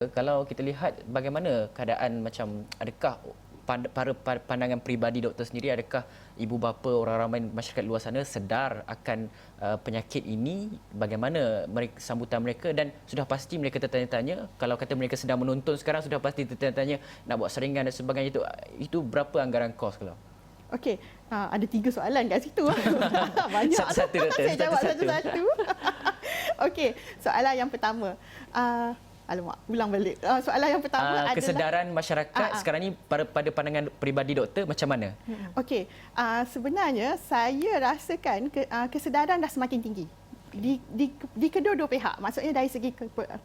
Kalau kita lihat bagaimana keadaan macam adakah para pandangan peribadi doktor sendiri, adakah ibu bapa orang ramai masyarakat luar sana sedar akan penyakit ini, bagaimana sambutan mereka, dan sudah pasti mereka tertanya-tanya, kalau kata mereka sedang menonton sekarang sudah pasti tertanya-tanya nak buat saringan dan sebagainya, itu berapa anggaran kos kalau? Okey, ada 3 soalan kat situ. Banyak. Satu-satu, doktor. Saya jawab satu-satu. Okey, soalan yang pertama. Alamak, ulang balik. Soalan yang pertama adalah kesedaran masyarakat sekarang ni pada pandangan peribadi doktor macam mana? Okey, sebenarnya saya rasakan kesedaran dah semakin tinggi. Di kedua-dua pihak, maksudnya dari segi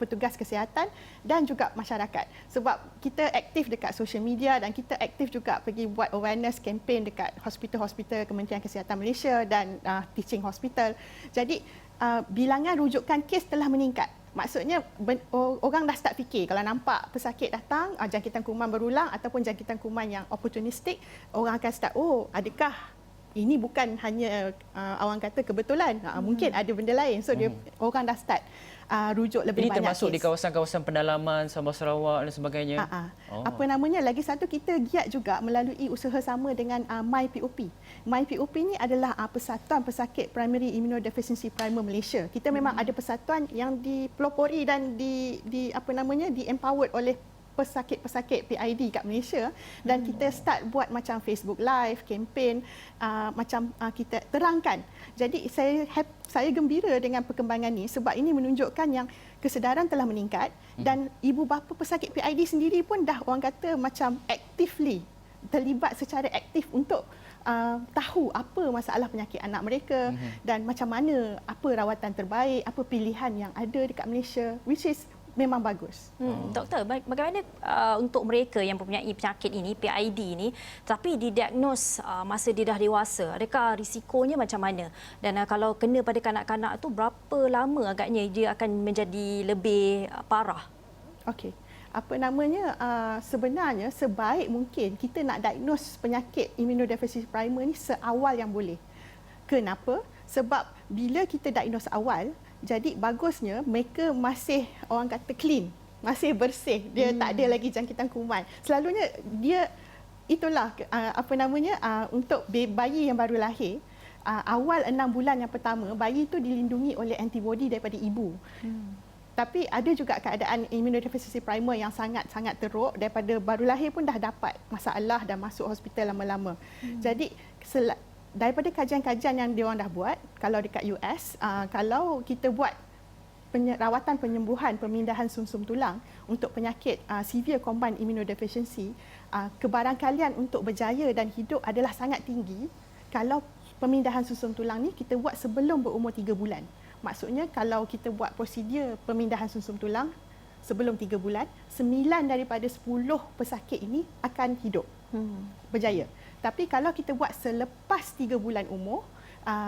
petugas kesihatan dan juga masyarakat. Sebab kita aktif dekat social media dan kita aktif juga pergi buat awareness campaign dekat hospital-hospital Kementerian Kesihatan Malaysia dan teaching hospital. Jadi bilangan rujukan kes telah meningkat. Maksudnya orang dah start fikir kalau nampak pesakit datang, jangkitan kuman berulang ataupun jangkitan kuman yang opportunistik, orang akan start, adakah ini bukan hanya orang kata kebetulan, mungkin ada benda lain. So orang dah start rujuk lebih banyak. Ini termasuk kes di kawasan-kawasan pendalaman Sabah Sarawak dan sebagainya. Apa namanya, lagi satu kita giat juga melalui usaha sama dengan MyPOP. MyPOP ni adalah Persatuan Pesakit Primary Immunodeficiency Primer Malaysia. Kita memang ada persatuan yang dipelopori dan di empowered oleh pesakit-pesakit PID kat Malaysia, dan kita start buat macam Facebook Live, campaign, kita terangkan. Jadi saya gembira dengan perkembangan ini sebab ini menunjukkan yang kesedaran telah meningkat dan ibu bapa pesakit PID sendiri pun dah orang kata macam actively terlibat secara aktif untuk tahu apa masalah penyakit anak mereka dan macam mana, apa rawatan terbaik, apa pilihan yang ada dekat Malaysia, which is memang bagus. Doktor, bagaimana untuk mereka yang mempunyai penyakit ini, PID ini, tapi didiagnos masa dia dah dewasa, adakah risikonya macam mana? Dan kalau kena pada kanak-kanak tu, berapa lama agaknya dia akan menjadi lebih parah? Okey. Sebenarnya sebaik mungkin kita nak diagnose penyakit immunodeficiency primer ni seawal yang boleh. Kenapa? Sebab bila kita diagnose awal, jadi bagusnya mereka masih orang kata clean, masih bersih, dia tak ada lagi jangkitan kuman. Selalunya dia itulah untuk bayi yang baru lahir, awal 6 bulan yang pertama bayi itu dilindungi oleh antibodi daripada ibu. Tapi ada juga keadaan immunodeficiency primer yang sangat-sangat teruk, daripada baru lahir pun dah dapat masalah dan masuk hospital lama-lama. Jadi daripada kajian-kajian yang diorang dah buat, kalau dekat US, kalau kita buat rawatan penyembuhan pemindahan sumsum tulang untuk penyakit severe combined immunodeficiency, kebarangkalian untuk berjaya dan hidup adalah sangat tinggi kalau pemindahan sumsum tulang ni kita buat sebelum berumur 3 bulan. Maksudnya kalau kita buat prosedur pemindahan sumsum tulang sebelum 3 bulan, 9 daripada 10 pesakit ini akan hidup, berjaya. Tapi kalau kita buat selepas 3 bulan umur,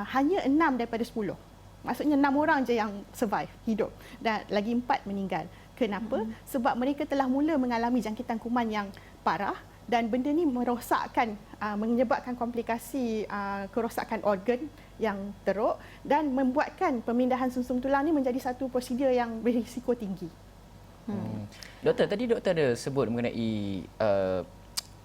hanya 6 daripada 10. Maksudnya 6 orang je yang survive, hidup. Dan lagi 4 meninggal. Kenapa? Sebab mereka telah mula mengalami jangkitan kuman yang parah dan benda ni merosakkan, menyebabkan komplikasi kerosakan organ yang teruk dan membuatkan pemindahan sumsum tulang ni menjadi satu prosedur yang berisiko tinggi. Doktor, tadi doktor ada sebut mengenai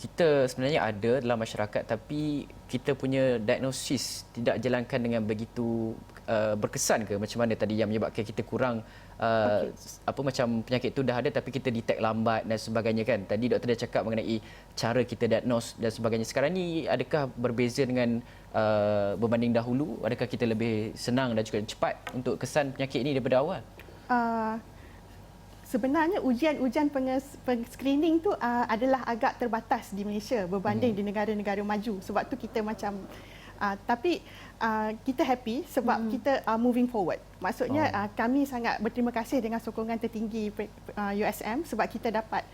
kita sebenarnya ada dalam masyarakat tapi kita punya diagnosis tidak jalankan dengan begitu berkesan ke, macam mana tadi yang menyebabkan kita kurang macam penyakit itu dah ada tapi kita detect lambat dan sebagainya kan. Tadi doktor dah cakap mengenai cara kita diagnose dan sebagainya. Sekarang ni adakah berbeza dengan berbanding dahulu? Adakah kita lebih senang dan juga cepat untuk kesan penyakit ini daripada awal? Sebenarnya ujian screening tu adalah agak terbatas di Malaysia berbanding di negara-negara maju. Sebab tu kita macam tapi kita happy sebab kita moving forward. Maksudnya kami sangat berterima kasih dengan sokongan tertinggi USM sebab kita dapat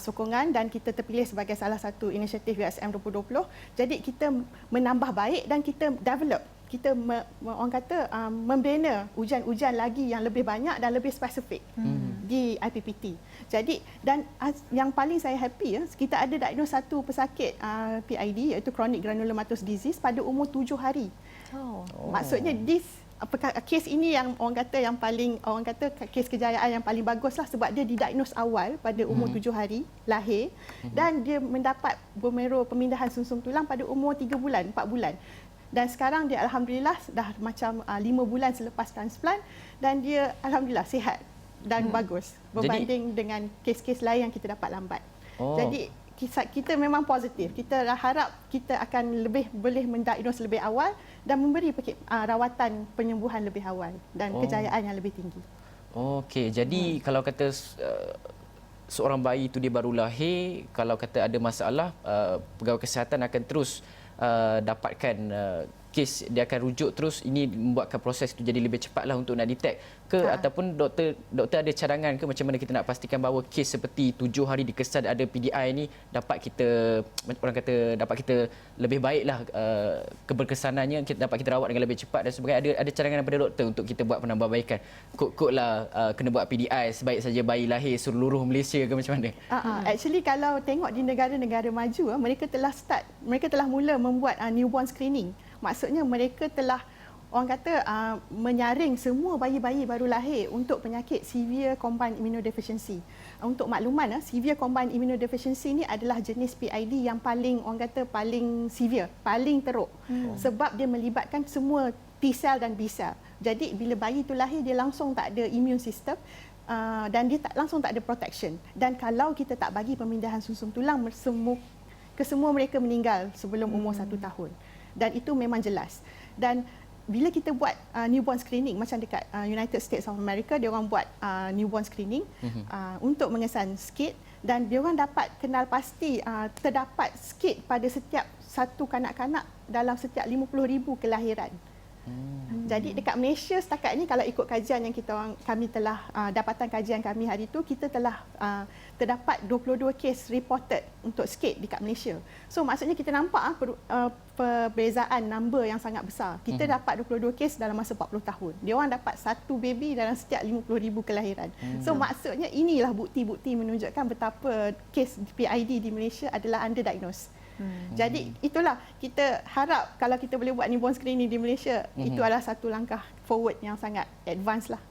sokongan dan kita terpilih sebagai salah satu inisiatif USM 2020. Jadi kita menambah baik dan kita develop. Kita orang kata membina ujian-ujian lagi yang lebih banyak dan lebih spesifik di IPPT. Jadi dan yang paling saya happy kita ada diagnose satu pesakit PID iaitu chronic granulomatous disease pada umur 7 hari. Maksudnya this apakah kes ini yang orang kata kes kejayaan yang paling bagus lah, sebab dia didiagnose awal pada umur 7 hari lahir dan dia mendapat bone marrow pemindahan sumsum tulang pada umur 3 bulan, 4 bulan. Dan sekarang dia alhamdulillah dah macam 5 bulan selepas transplant dan dia alhamdulillah sihat dan bagus berbanding dengan kes-kes lain yang kita dapat lambat. Jadi kita memang positif. Kita harap kita akan boleh mendiagnose lebih awal dan memberi rawatan penyembuhan lebih awal dan kejayaan yang lebih tinggi. Okey, jadi kalau kata seorang bayi itu dia baru lahir, kalau kata ada masalah, pegawai kesihatan akan terus dapatkan kes, dia akan rujuk terus, ini membuatkan proses itu jadi lebih cepatlah untuk nak detect ke ataupun doktor ada cadangan ke macam mana kita nak pastikan bahawa kes seperti 7 hari dikesan ada PDI ni dapat kita, orang kata dapat kita lebih baiklah keberkesanannya, dapat kita rawat dengan lebih cepat dan sebagainya. Ada cadangan daripada doktor untuk kita buat penambahbaikan. Kod-kodlah kena buat PDI sebaik saja bayi lahir seluruh Malaysia ke macam mana? Actually kalau tengok di negara-negara maju, mereka telah mula membuat newborn screening. Maksudnya mereka telah menyaring semua bayi-bayi baru lahir untuk penyakit severe combined immunodeficiency. Untuk makluman, severe combined immunodeficiency ni adalah jenis PID yang paling severe, paling teruk. Sebab dia melibatkan semua T cell dan B cell. Jadi bila bayi itu lahir dia langsung tak ada immune system dan dia langsung tak ada protection. Dan kalau kita tak bagi pemindahan sumsum tulang, kesemua mereka meninggal sebelum umur 1 tahun. Dan itu memang jelas. Dan bila kita buat newborn screening macam dekat United States of America, dia orang buat newborn screening untuk mengesan sikit dan dia orang dapat kenal pasti terdapat sikit pada setiap satu kanak-kanak dalam setiap 50,000 kelahiran. Jadi dekat Malaysia setakat ini kalau ikut kajian yang kami telah dapatan kajian kami hari itu, kita telah terdapat 22 kes reported untuk sikit dekat Malaysia. So maksudnya kita nampak perbezaan number yang sangat besar. Kita dapat 22 kes dalam masa 40 tahun. Dia orang dapat satu baby dalam setiap 50,000 kelahiran. So maksudnya inilah bukti-bukti menunjukkan betapa kes PID di Malaysia adalah underdiagnosed. Jadi itulah kita harap kalau kita boleh buat newborn screening di Malaysia, itu adalah satu langkah forward yang sangat advance lah.